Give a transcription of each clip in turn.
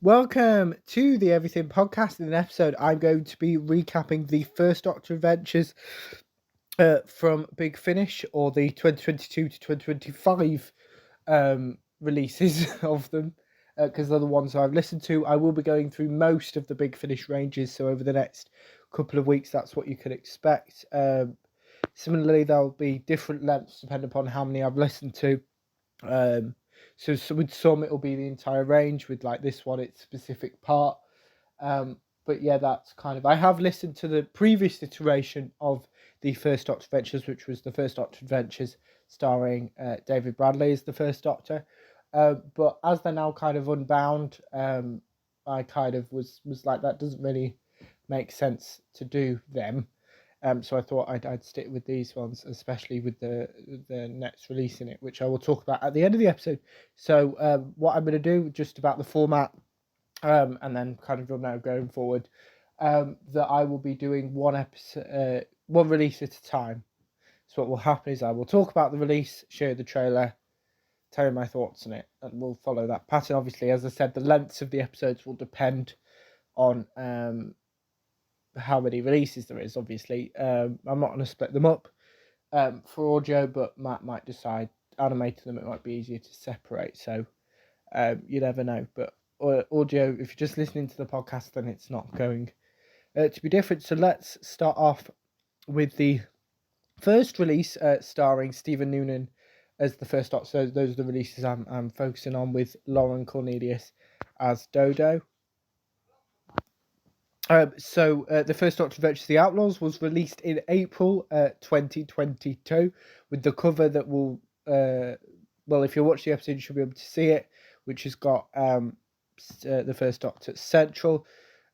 Welcome to the Everything Podcast. In an episode, I'm going to be recapping the first Doctor Adventures from Big Finish, or the 2022 to 2025 releases of them, because they're the ones I've listened to. I will be going through most of the Big Finish ranges, so over the next couple of weeks, that's what you can expect. Similarly, there'll be different lengths depending upon how many I've listened to. So with some it'll be the entire range. With like this one, it's specific part. But yeah, that's kind of. I have listened to the previous iteration of the first Doctor Adventures, which was the first Doctor Adventures starring David Bradley as the first Doctor. But as they're now kind of unbound, I kind of was like, that doesn't really make sense to do them. So I thought I'd stick with these ones, especially with the next release in it, which I will talk about at the end of the episode. So what I'm going to do, just about the format, and then kind of now going forward, that I will be doing one episode, one release at a time. So what will happen is I will talk about the release, show you the trailer, tell you my thoughts on it, and we'll follow that pattern. Obviously, as I said, the lengths of the episodes will depend on how many releases there is. Obviously, I'm not going to split them up for audio, but Matt might decide animating them, it might be easier to separate. So you never know. But audio, if you're just listening to the podcast, then it's not going to be different. So let's start off with the first release, starring Stephen Noonan as the first Doctor. So those are the releases I'm focusing on, with Lauren Cornelius as Dodo. The first Doctor Adventures The Outlaws was released in April 2022, with the cover that will, if you watch the episode, you should be able to see it, which has got the first Doctor central.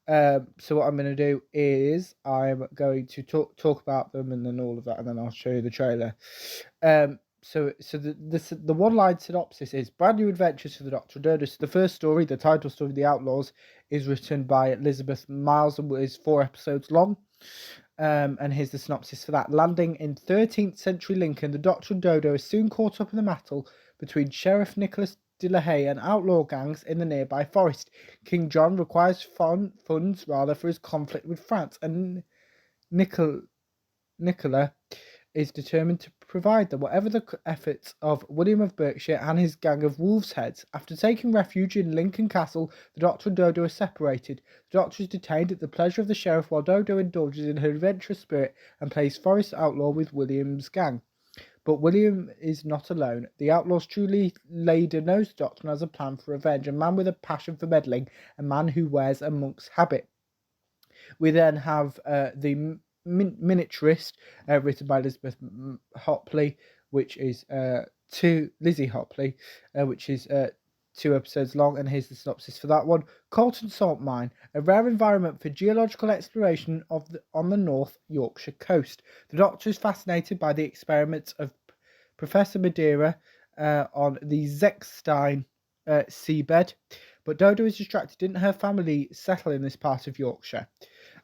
So what I'm going to do is I'm going to talk about them and then all of that, and then I'll show you the trailer. So the one-line synopsis is: brand new adventures for the Doctor and Dodo. So the first story, the title story, The Outlaws, is written by Elizabeth Miles and is 4 episodes long. And here's the synopsis for that. Landing in 13th century Lincoln, the Doctor and Dodo are soon caught up in the battle between Sheriff Nicholas de la Haye and outlaw gangs in the nearby forest. King John requires funds for his conflict with France, and Nicola is determined to provide them, whatever the efforts of William of Berkshire and his gang of wolves' heads. After taking refuge in Lincoln Castle, the Doctor and Dodo are separated. The Doctor is detained at the pleasure of the Sheriff, while Dodo indulges in her adventurous spirit and plays forest outlaw with William's gang. But William is not alone. The Outlaw's truly leader knows the Doctor and has a plan for revenge, a man with a passion for meddling, a man who wears a monk's habit. We then have the Miniaturist, written by Elizabeth Hopley, which is Lizzie Hopley, which is 2 episodes long, and here's the synopsis for that one. Colton Salt Mine, a rare environment for geological exploration on the North Yorkshire coast. The Doctor is fascinated by the experiments of Professor Madeira on the Zechstein seabed, but Dodo is distracted. Didn't her family settle in this part of Yorkshire?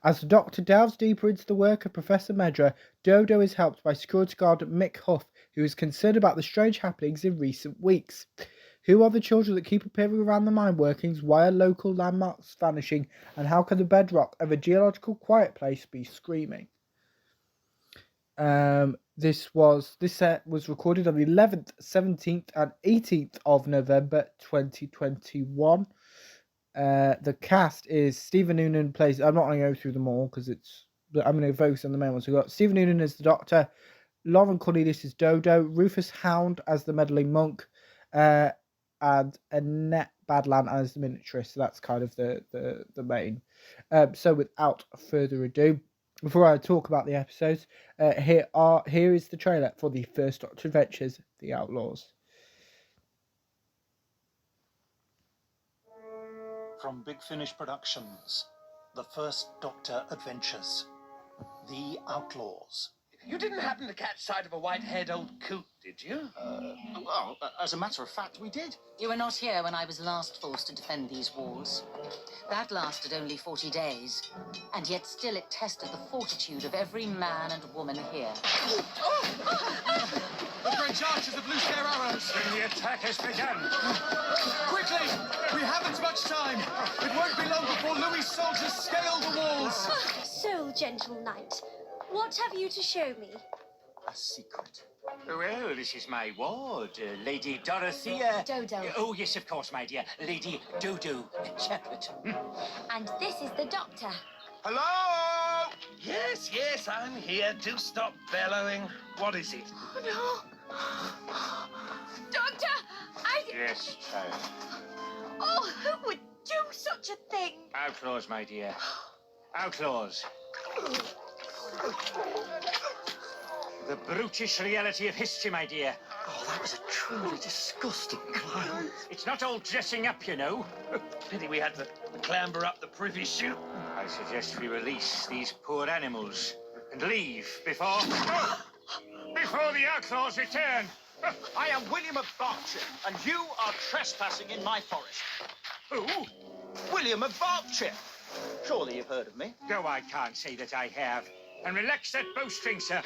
As the Doctor delves deeper into the work of Professor Medra, Dodo is helped by security guard Mick Huff, who is concerned about the strange happenings in recent weeks. Who are the children that keep appearing around the mine workings? Why are local landmarks vanishing? And how can the bedrock of a geological quiet place be screaming? This set was recorded on the 11th, 17th, and 18th of November 2021. The cast is Stephen Noonan plays. I'm not going to go through them all because I'm going to focus on the main ones. We've got Stephen Noonan as the Doctor, Lauren Cornelius as Dodo, Rufus Hound as the meddling monk, and Annette Badland as the miniaturist. So that's kind of the main. So without further ado, before I talk about the episodes, here is the trailer for the first Doctor Adventures, The Outlaws. From Big Finish Productions, The First Doctor Adventures, The Outlaws. You didn't happen to catch sight of a white-haired old coot, did you? Well, as a matter of fact, we did. You were not here when I was last forced to defend these walls. That lasted only 40 days, and yet still it tested the fortitude of every man and woman here. The French archers have loosed their arrows. Then the attack has begun. Quickly! We haven't much time. It won't be long before Louis' soldiers scale the walls. So, gentle knight, what have you to show me? A secret. Well, this is my ward, Lady Dorothea. Dodo. Oh, yes, of course, my dear. Lady Dodo Chaplet. And this is the doctor. Hello? Yes, yes, I'm here. Do stop bellowing. What is it? Oh, no. Doctor, Yes, child. Oh, who would do such a thing? Outlaws, my dear. Outlaws. The brutish reality of history, my dear. Oh, that was a truly disgusting clown. It's not all dressing up, you know. Pity we had to clamber up the privy chute. I suggest we release these poor animals and leave before the outlaws return. I am William of Berkshire, and you are trespassing in my forest. Who? William of Berkshire. Surely you've heard of me. No, I can't say that I have. And relax that bowstring, sir.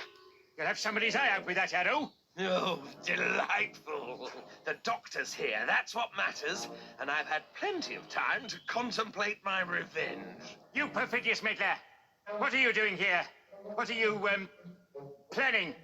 You'll have somebody's eye out with that arrow. Oh, delightful. The doctor's here, that's what matters. And I've had plenty of time to contemplate my revenge. You perfidious meddler. What are you doing here? What are you, planning?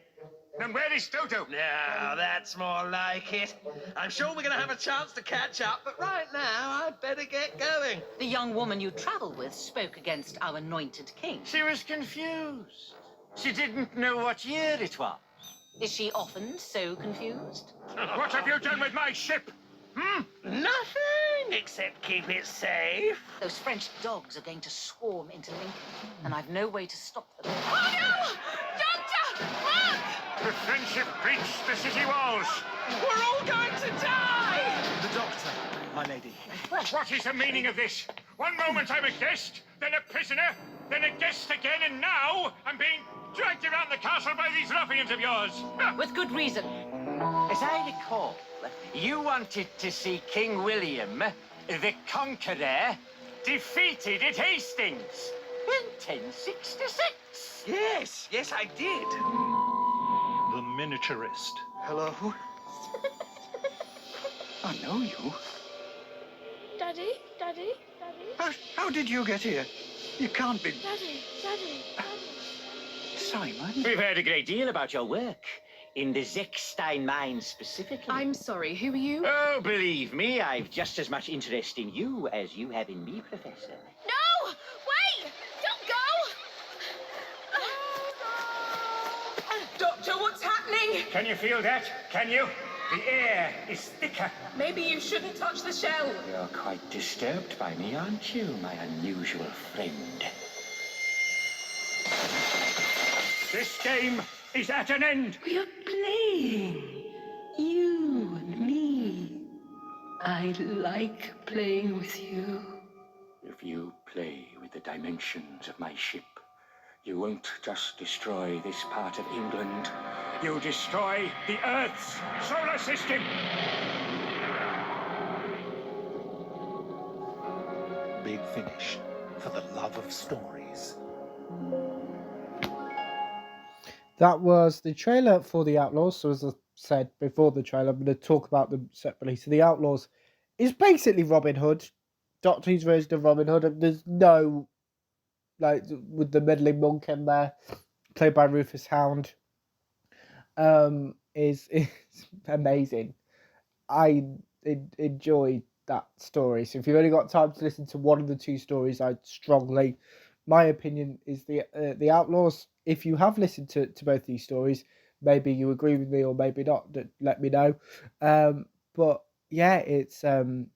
And where is Dodo? Now, that's more like it. I'm sure we're going to have a chance to catch up, but right now, I'd better get going. The young woman you travelled with spoke against our anointed king. She was confused. She didn't know what year it was. Is she often so confused? What have you done with my ship? Nothing except keep it safe. Those French dogs are going to swarm into Lincoln, and I've no way to stop them. Oh, no! Doctor! Look! The French have breached the city walls. We're all going to die! The doctor, my lady. What is the meaning of this? One moment I'm a guest, then a prisoner, then a guest again, and now I'm being dragged around the castle by these ruffians of yours. With good reason. As I recall, you wanted to see King William, the Conqueror, defeated at Hastings in 1066. Yes, yes, I did. The miniaturist. Hello? I know you. Daddy, Daddy, Daddy, How did you get here? You can't be... Daddy, Daddy, Daddy. Simon? We've heard a great deal about your work, in the Zechstein mine specifically. I'm sorry, who are you? Oh, believe me, I've just as much interest in you as you have in me, Professor. No! Wait! Don't go! Doctor, what's happening? Can you feel that? Can you? The air is thicker. Maybe you shouldn't touch the shell. You're quite disturbed by me, aren't you, my unusual friend? This game is at an end. We are playing. You and me. I like playing with you. If you play with the dimensions of my ship, you won't just destroy this part of England. You'll destroy the Earth's solar system. Big Finish, for the love of stories. That was the trailer for The Outlaws. So as I said before the trailer, I'm going to talk about them separately. So The Outlaws is basically Robin Hood. Doctor Who's version of Robin Hood. There's no, like, with the meddling monk in there, played by Rufus Hound, is amazing. I enjoyed that story. So if you've only got time to listen to one of the two stories, my opinion is the Outlaws. If you have listened to both these stories, maybe you agree with me or maybe not. Let me know. But yeah, it's amazing.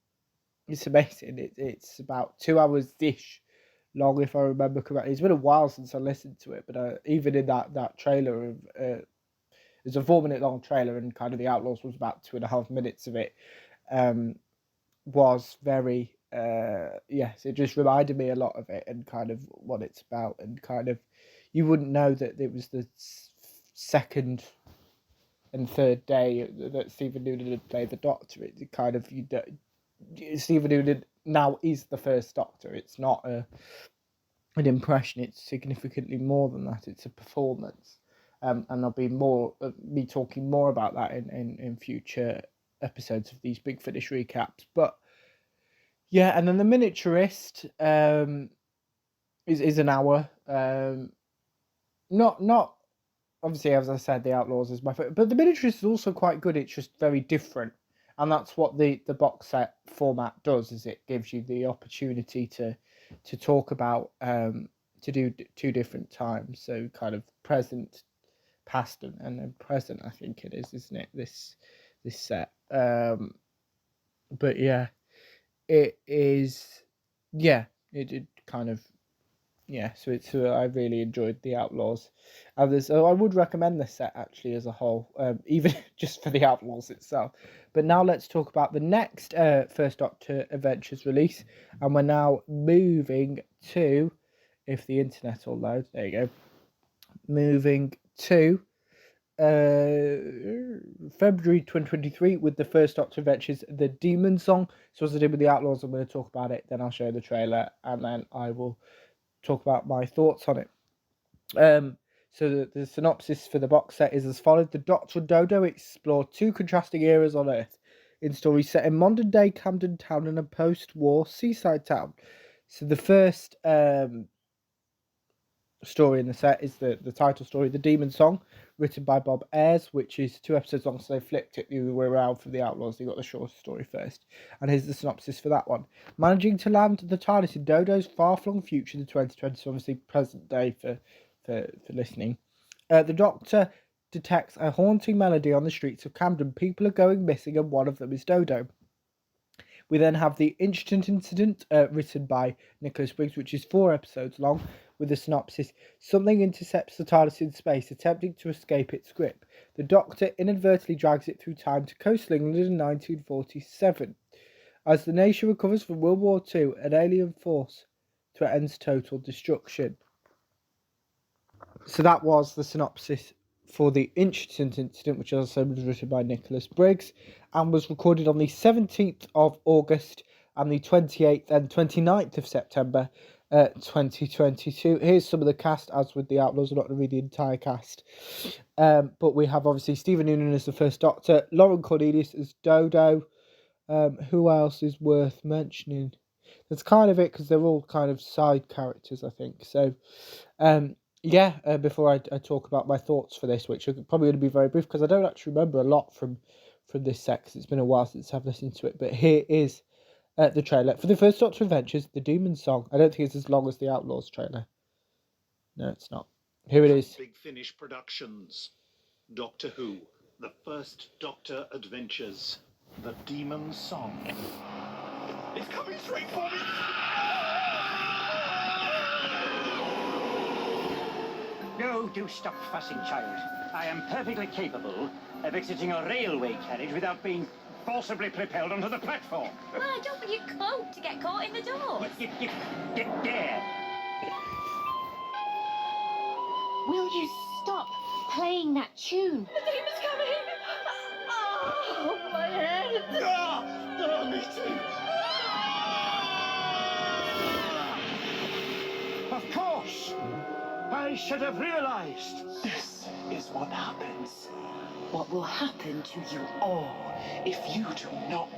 It's about 2 hours dish long, if I remember correctly. It's been a while since I listened to it, but even in that trailer, it's a 4-minute long trailer, and kind of The Outlaws was about 2.5 minutes of it. Was very yes, it just reminded me a lot of it and kind of what it's about, and kind of you wouldn't know that it was the second and third day that Stephen Noonan had played the Doctor. It kind of Stephen Noonan now is the first Doctor. It's not an impression. It's significantly more than that. It's a performance, and there'll be more me talking more about that in future episodes of these Big Finish recaps. But yeah, and then the Miniaturist is an hour. Not obviously, as I said, The Outlaws is my favorite, but the Miniaturist is also quite good. It's just very different, and that's what the box set format does. Is it gives you the opportunity to talk about to do two different times, so kind of present, past, and then present. I think it is, isn't it? This set. But yeah, it is. Yeah, it kind of. Yeah, so it's I really enjoyed The Outlaws. I would recommend this set actually as a whole, even just for The Outlaws itself. But now let's talk about the next First Doctor Adventures release, and we're now moving to, if the internet will load, there you go. Moving to February 2023 with the First Doctor Adventures, The Demon Song. So as I did with The Outlaws, I'm going to talk about it, then I'll show you the trailer, and then I will talk about my thoughts on it. So the synopsis for the box set is as follows. The Doctor and Dodo explore two contrasting eras on Earth in stories set in modern day Camden Town and a post-war seaside town. So the first story in the set is the title story, The Demon Song, written by Bob Ayres, which is 2 episodes long, so they flipped it the other way around for The Outlaws. They got the shorter story first. And here's the synopsis for that one. Managing to land the TARDIS in Dodo's far-flung future in the 2020s, so obviously present day for listening. The Doctor detects a haunting melody on the streets of Camden. People are going missing, and one of them is Dodo. We then have The Instant Incident, written by Nicholas Briggs, which is 4 episodes long, with a synopsis. Something intercepts the TARDIS in space, attempting to escape its grip. The Doctor inadvertently drags it through time to coastal England in 1947. As the nation recovers from World War II, an alien force threatens total destruction. So that was the synopsis for The Instant Incident, which also was written by Nicholas Briggs and was recorded on the 17th of August and the 28th and 29th of September 2022. Here's some of the cast, as with The Outlaws. I'm not going to read the entire cast. But we have obviously Stephen Noonan as the First Doctor, Lauren Cornelius as Dodo. Who else is worth mentioning? That's kind of it, because they're all kind of side characters, I think. So, before I talk about my thoughts for this, which are probably going to be very brief, because I don't actually remember a lot from this set, because it's been a while since I've listened to it. But here is the trailer for the First Doctor Adventures, The Demon Song. I don't think it's as long as the Outlaws trailer. No, it's not. Here it is. Big Finish Productions. Doctor Who, The First Doctor Adventures, The Demon Song. It's coming straight for me! No, do stop fussing, child. I am perfectly capable of exiting a railway carriage without being forcibly propelled onto the platform. Well, I don't want your coat to get caught in the door. Get there. Will you stop playing that tune? The demon's coming! Oh, my head! Me too! Of course. I should have realized. This is what happens. What will happen to you all if you do not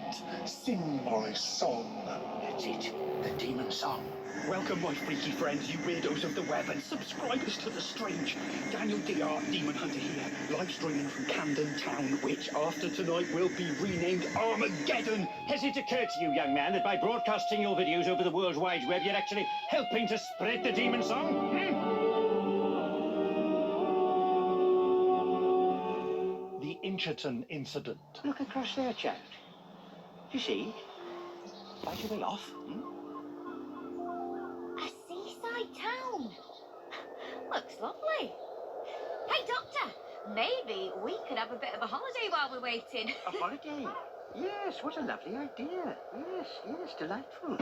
sing my song. That's it. The Demon Song. Welcome, my freaky friends, you weirdos of the web, and subscribers to The Strange. Daniel DR, Demon Hunter here, live streaming from Camden Town, which after tonight will be renamed Armageddon. Has it occurred to you, young man, that by broadcasting your videos over the World Wide Web, you're actually helping to spread the Demon Song? The Incherton Incident. Look across there, child. You see? Right away off. A seaside town. Looks lovely. Hey, Doctor, maybe we could have a bit of a holiday while we're waiting. A holiday? Yes, what a lovely idea. Yes, delightful.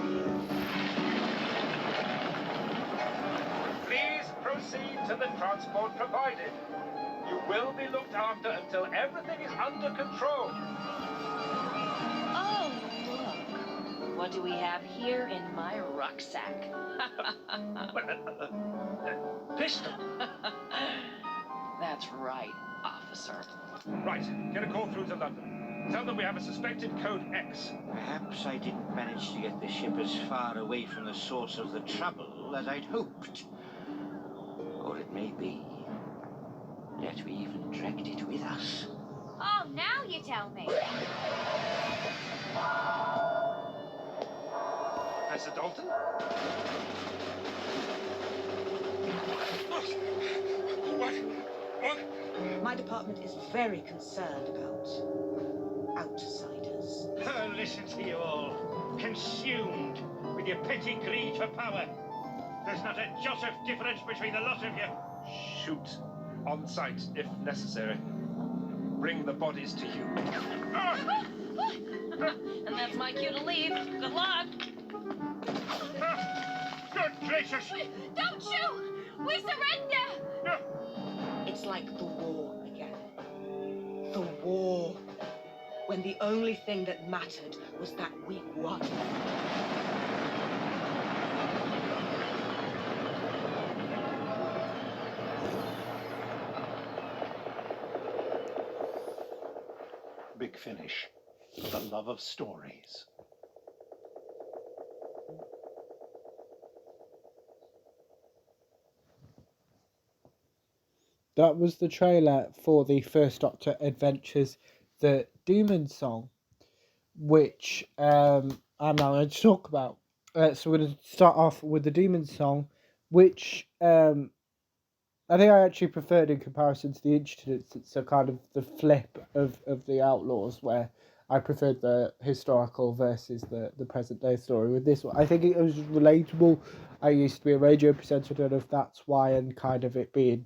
Please proceed to the transport provided. You will be looked after until everything is under control. Oh, look. What do we have here in my rucksack? Pistol. That's right, officer. Right, get a call through to London. Tell them we have a suspected code X. Perhaps I didn't manage to get the ship as far away from the source of the trouble as I'd hoped. Or it may be that we even dragged it with us. Oh, now you tell me. Professor Dalton? What? My department is very concerned about outsiders. Oh, listen to you all. Consumed with your petty greed for power. There's not a jot of difference between the lot of you. Shoot on sight if necessary. Bring the bodies to you. And that's my cue to leave. Good luck. Good gracious! Don't shoot! We surrender! It's like the war again. The war. When the only thing that mattered was that we won. Big Finish. The love of stories. That was the trailer for the First Doctor Adventures, the Demon Song, which I'm now going to talk about. So we're going to start off with the Demon Song, which I think I actually preferred in comparison to the Incidents. It's a kind of the flip of the Outlaws, where I preferred the historical versus the present day story. With this one, I think it was relatable. I used to be a radio presenter, I don't know if that's why, and kind of it being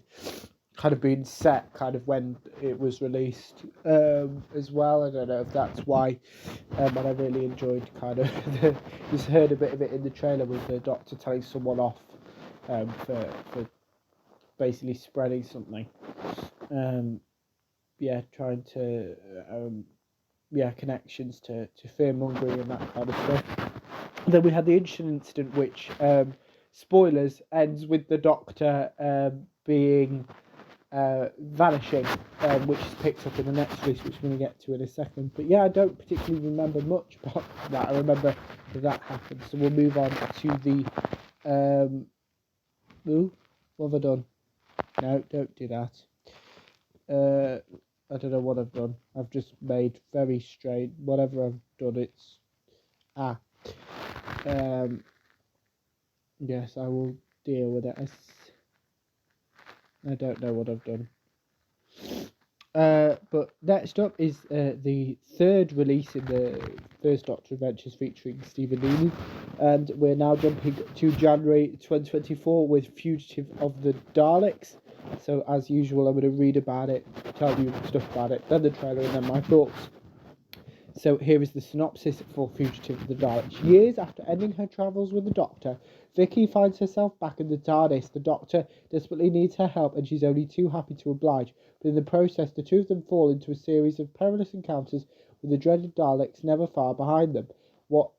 set kind of when it was released as well. I don't know if that's why, but I really enjoyed kind of just heard a bit of it in the trailer with the Doctor telling someone off for basically spreading something, trying to connections to fear mongering and that kind of stuff. And then we had the incident which spoilers ends with the Doctor being vanishing, which is picked up in the next release, which we're going to get to in a second. But yeah, I don't particularly remember much about that. I remember that happened. So we'll move on to the what have I done? No, don't do that. I don't know what I've done. I've just made very strange. Whatever I've done, it's yes, I will deal with it. I don't know what I've done. But next up is the third release in the First Doctor Adventures featuring Stephen Newman, and we're now jumping to January 2024 with Fugitive of the Daleks. So as usual, I'm going to read about it, tell you stuff about it, then the trailer, and then my thoughts. So here is the synopsis for Fugitive of the Daleks. Years after ending her travels with the Doctor, Vicky finds herself back in the TARDIS. The Doctor desperately needs her help and she's only too happy to oblige. But in the process, the two of them fall into a series of perilous encounters with the dreaded Daleks never far behind them. What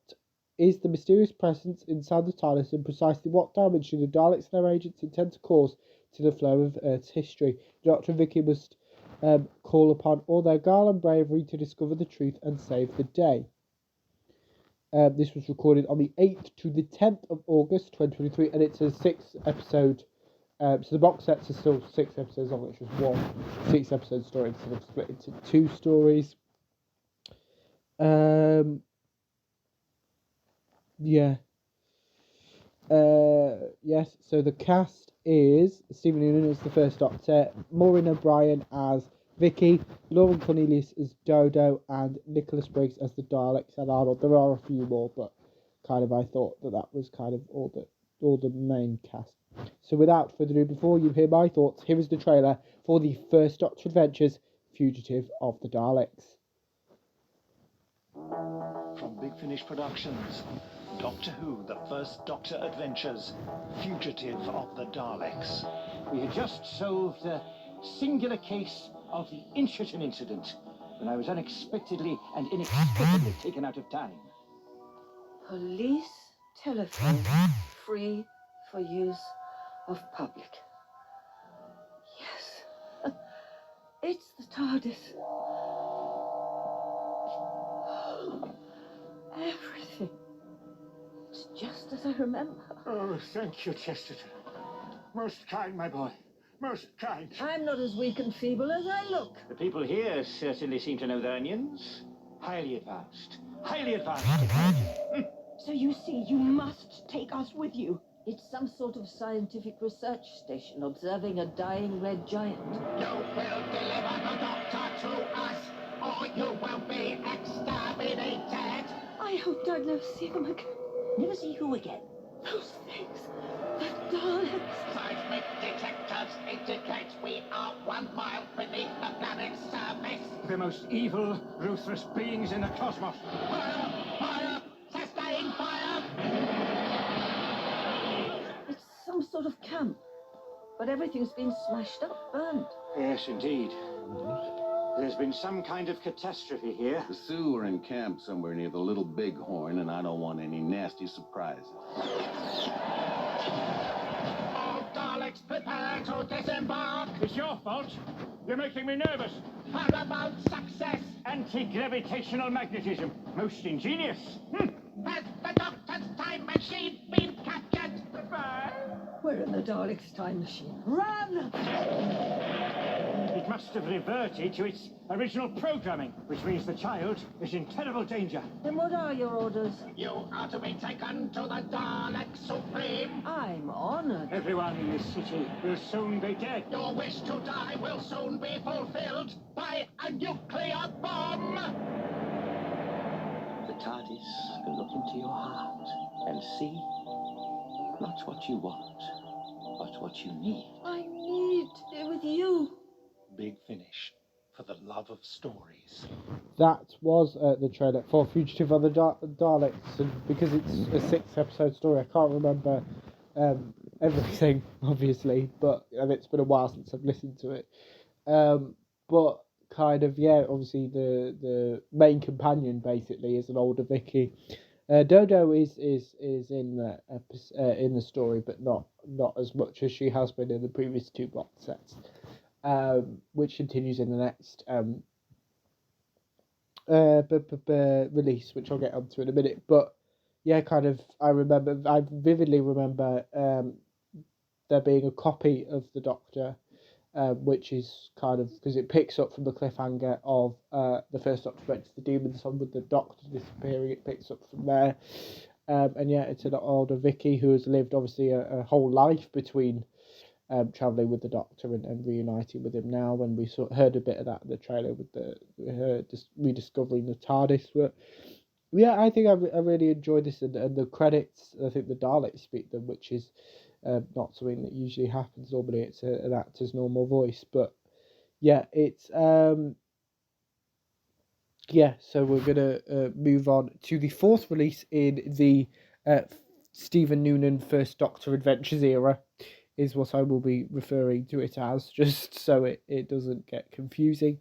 is the mysterious presence inside the TARDIS, and precisely what damage do the Daleks and their agents intend to cause to the flow of Earth's history? Doctor and Vicky must call upon all their guile and bravery to discover the truth and save the day. This was recorded on the 8th to the 10th of August 2023, and it's a 6-episode. So the box sets are still 6 episodes long, which was one 6-episode story instead of split into 2 stories. Yes, so the cast is Stephen Noonan as the First Doctor, Maureen O'Brien as Vicky, Lauren Cornelius as Dodo, and Nicholas Briggs as the Daleks and Arnold. There are a few more, but kind of I thought that was kind of all the main cast. So without further ado, before you hear my thoughts, here is the trailer for the First Doctor Adventures, Fugitive of the Daleks. From Big Finish Productions, Doctor Who, The First Doctor Adventures, Fugitive of the Daleks. We had just solved a singular case of the Inchiton incident when I was unexpectedly and inexplicably taken out of time. Police telephone free for use of public. Yes. It's the TARDIS. Everything. It's just as I remember. Oh, thank you, Chesterton. Most kind, my boy. Most kind. I'm not as weak and feeble as I look. The people here certainly seem to know their onions. Highly advanced. Highly advanced. So you see, you must take us with you. It's some sort of scientific research station observing a dying red giant. You will deliver the Doctor to us, or you will be exterminated. I hoped I'd never see them again. Never see who again? Those things. The Daleks. Seismic detectors indicate we are 1 mile beneath the planet's surface. The most evil, ruthless beings in the cosmos. Fire! Fire! Sustain fire! It's some sort of camp. But everything's been smashed up, burned. Yes, indeed. There's been some kind of catastrophe here. The Sioux are in camp somewhere near the Little Bighorn, and I don't want any nasty surprises. All Daleks prepare to disembark. It's your fault. You're making me nervous. Paramount success. Anti-gravitational magnetism. Most ingenious. Has the Doctor's time machine been captured? We're in the Daleks' time machine. Run! It must have reverted to its original programming, which means the child is in terrible danger. Then what are your orders? You are to be taken to the Dalek Supreme. I'm honored. Everyone in this city will soon be dead. Your wish to die will soon be fulfilled by a nuclear bomb. The TARDIS can look into your heart and see not what you want, but what you need. I need to be with you. Big Finish, for the love of stories. That was the trailer for Fugitive of the Daleks, and because it's a 6-episode story, I can't remember everything, obviously, and it's been a while since I've listened to it. But kind of, yeah, obviously the main companion basically is an older Vicky. Dodo is in the story, but not as much as she has been in the previous 2 box sets. Which continues in the next release, which I'll get onto in a minute. But yeah, kind of, I vividly remember there being a copy of the Doctor, which is kind of, because it picks up from the cliffhanger of the first Doctor Adventures of the Demon Son with the Doctor disappearing. It picks up from there, and yeah, it's an older Vicky who has lived obviously a whole life between travelling with the Doctor and reuniting with him now, when we heard a bit of that in the trailer with her rediscovering the TARDIS. But yeah, I think I really enjoyed this, and the credits, I think the Daleks speak them, which is not something that usually happens. Normally it's an actor's normal voice, but yeah, it's so we're gonna move on to the 4th release in the Stephen Noonan First Doctor Adventures era, is what I will be referring to it as, just so it doesn't get confusing,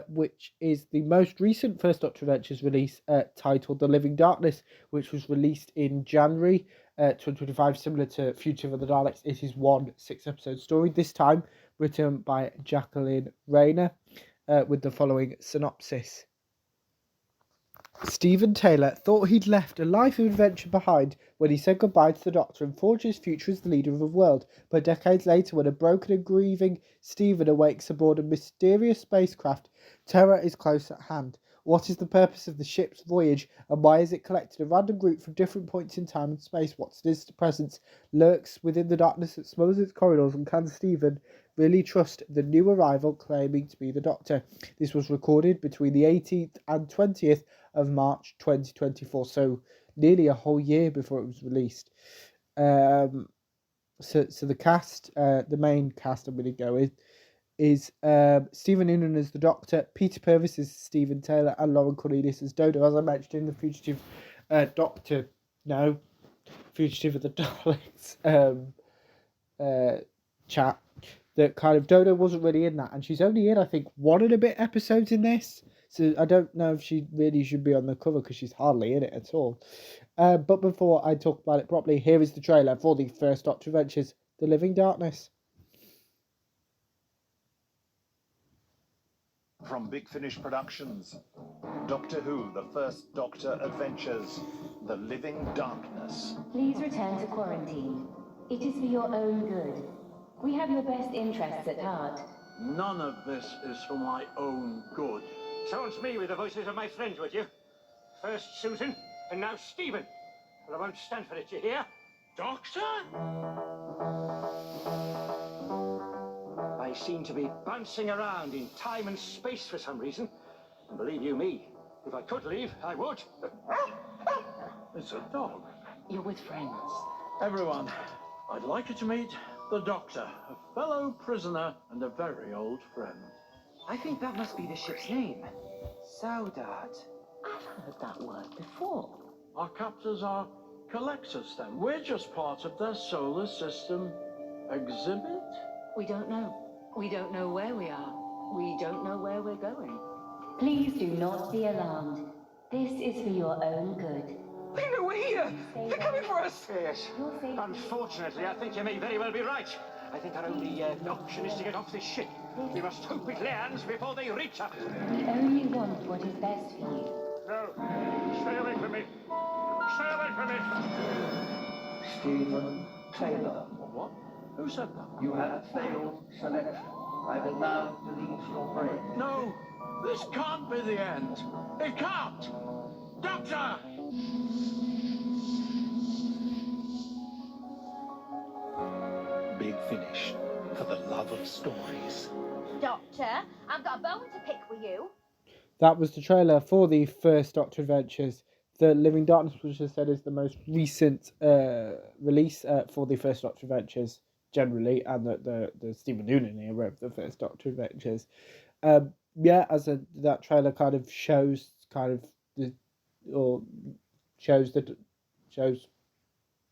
which is the most recent First Doctor Adventures release, titled The Living Darkness, which was released in January 2025. Similar to Fugitive of the Daleks, it is one 6-episode story, this time written by Jacqueline Rayner, with the following synopsis. Stephen Taylor thought he'd left a life of adventure behind when he said goodbye to the Doctor and forged his future as the leader of a world. But decades later, when a broken and grieving Stephen awakes aboard a mysterious spacecraft, terror is close at hand. What is the purpose of the ship's voyage, and why is it collected a random group from different points in time and space? What sinister presence lurks within the darkness that smothers its corridors, and can Stephen really trust the new arrival claiming to be the Doctor? This was recorded between the 18th and 20th of March 2024, so nearly a whole year before it was released. So the cast, the main cast I'm going to go with is Stephen Noonan as the Doctor, Peter Purves as Stephen Taylor, and Lauren Cornelius as Dodo, as I mentioned in the Fugitive Fugitive of the Daleks chat, that kind of Dodo wasn't really in that, and she's only in, I think, 1 and a bit episodes in this, so I don't know if she really should be on the cover because she's hardly in it at all. But before I talk about it properly, here is the trailer for the First Doctor Adventures, The Living Darkness. From Big Finish Productions, Doctor Who, The First Doctor Adventures, The Living Darkness. Please return to quarantine. It is for your own good. We have your best interests at heart. None of this is for my own good. Silence me with the voices of my friends, would you? First Susan, and now Stephen. Well, I won't stand for it, you hear? Doctor? I seem to be bouncing around in time and space for some reason. And believe you me, if I could leave, I would. It's a dog. You're with friends. Everyone, I'd like you to meet the Doctor, a fellow prisoner and a very old friend. I think that must be the ship's name. Saudade. I've heard that word before. Our captors are collectors then. We're just part of their solar system exhibit? We don't know. We don't know where we are. We don't know where we're going. Please do not be alarmed. This is for your own good. They know we're here! They're coming for us! Yes. Unfortunately, I think you may very well be right. I think our only option is to get off this ship. We must hope it lands before they reach us. We only want what is best for you. No. Stay away from me. Stay away from me. Stephen Taylor. What? Who said that? You have failed selection. I will now delete your brain. No! This can't be the end. It can't! Doctor! Big Finish, for the love of stories. Doctor, I've got a bone to pick with you. That was the trailer for the first Doctor Adventures. The Living Darkness, which I said is the most recent release for the first Doctor Adventures generally, and the Stephen Noonan era of the first Doctor Adventures. That trailer kind of shows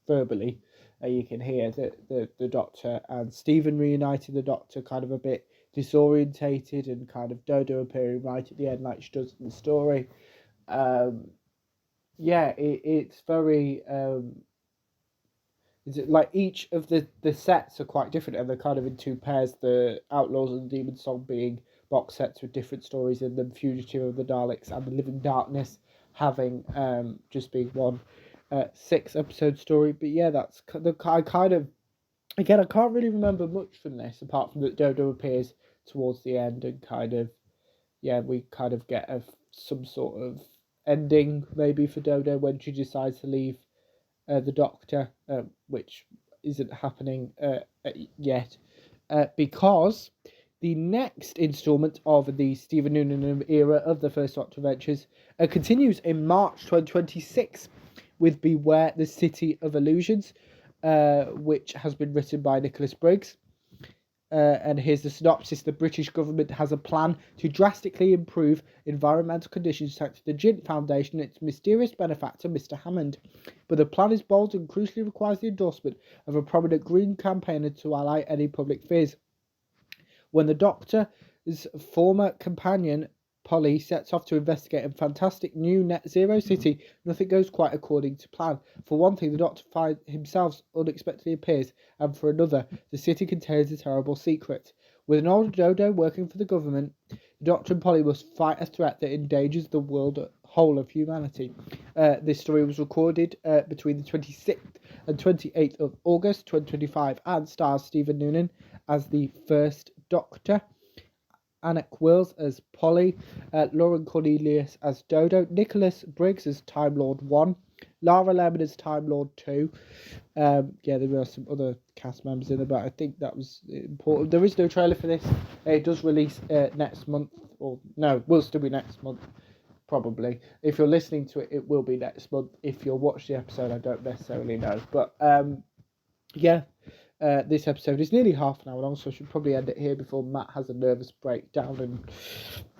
verbally. You can hear the Doctor and Stephen reuniting the Doctor, kind of a bit disorientated, and kind of Dodo appearing right at the end like she does in the story. It's very like each of the sets are quite different, and they're kind of in two pairs. The Outlaws and the Demon Song being box sets with different stories in them, Fugitive of the Daleks and the Living Darkness having just being one 6-episode story. But yeah, that's I kind of, again, I can't really remember much from this apart from that Dodo appears towards the end, and kind of, we kind of get some sort of ending maybe for Dodo when she decides to leave the Doctor, which isn't happening yet, because the next instalment of the Stephen Noonan era of the first Doctor Adventures continues in March 2026 with Beware the City of Illusions, which has been written by Nicholas Briggs. And here's the synopsis. The British government has a plan to drastically improve environmental conditions thanks to the Jint Foundation and its mysterious benefactor, Mr. Hammond. But the plan is bold and crucially requires the endorsement of a prominent Green campaigner to allay any public fears. When the Doctor's former companion, Polly, sets off to investigate a fantastic new net zero city, nothing goes quite according to plan. For one thing, the Doctor himself unexpectedly appears, and for another, the city contains a terrible secret. With an older Dodo working for the government, the Doctor and Polly must fight a threat that endangers the whole of humanity. This story was recorded between the 26th and 28th of August 2025 and stars Stephen Noonan as the first Doctor, Anak Wills as Polly, Lauren Cornelius as Dodo, Nicholas Briggs as Time Lord 1, Lara Lemon as Time Lord 2. There were some other cast members in there, but I think that was important. There is no trailer for this. It does release next month, or no, will still be next month, probably. If you're listening to it, it will be next month. If you'll watch the episode, I don't necessarily know. But this episode is nearly half an hour long, so I should probably end it here before Matt has a nervous breakdown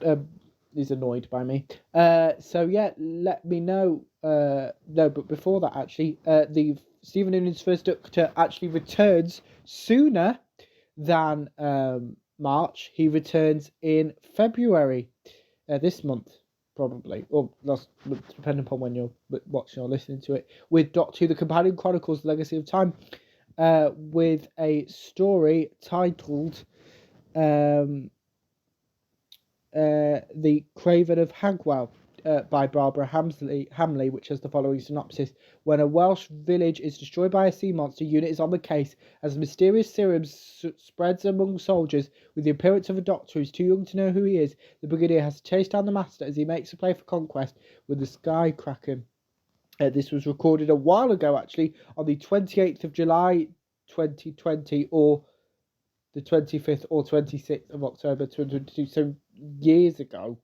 and is annoyed by me. Let me know. But before that, actually, the Stephen Noonan's first Doctor actually returns sooner than March. He returns in February this month, probably, or depending upon when you're watching or listening to it, with Doctor Who: The Companion Chronicles: The Legacy of Time. With a story titled The Craven of Hagwell by Barbara Hamley, which has the following synopsis. When a Welsh village is destroyed by a sea monster, UNIT is on the case as mysterious serum spreads among soldiers. With the appearance of a doctor who's too young to know who he is, the Brigadier has to chase down the Master as he makes a play for conquest with the Sky Kraken. This was recorded a while ago, actually, on the 28th of July 2020, or the 25th or 26th of October 2022, so years ago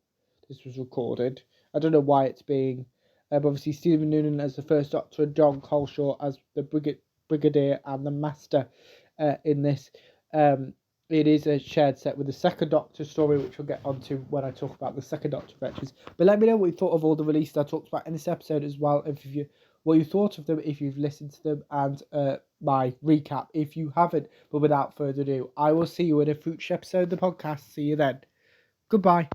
this was recorded. I don't know why it's being... obviously Stephen Noonan as the First Doctor and John Coleshaw as the Brigadier and the Master in this. It is a shared set with the Second Doctor story, which we'll get onto when I talk about the Second Doctor adventures. But let me know what you thought of all the releases I talked about in this episode as well. What you thought of them, if you've listened to them, and my recap if you haven't. But without further ado, I will see you in a future episode of the podcast. See you then. Goodbye.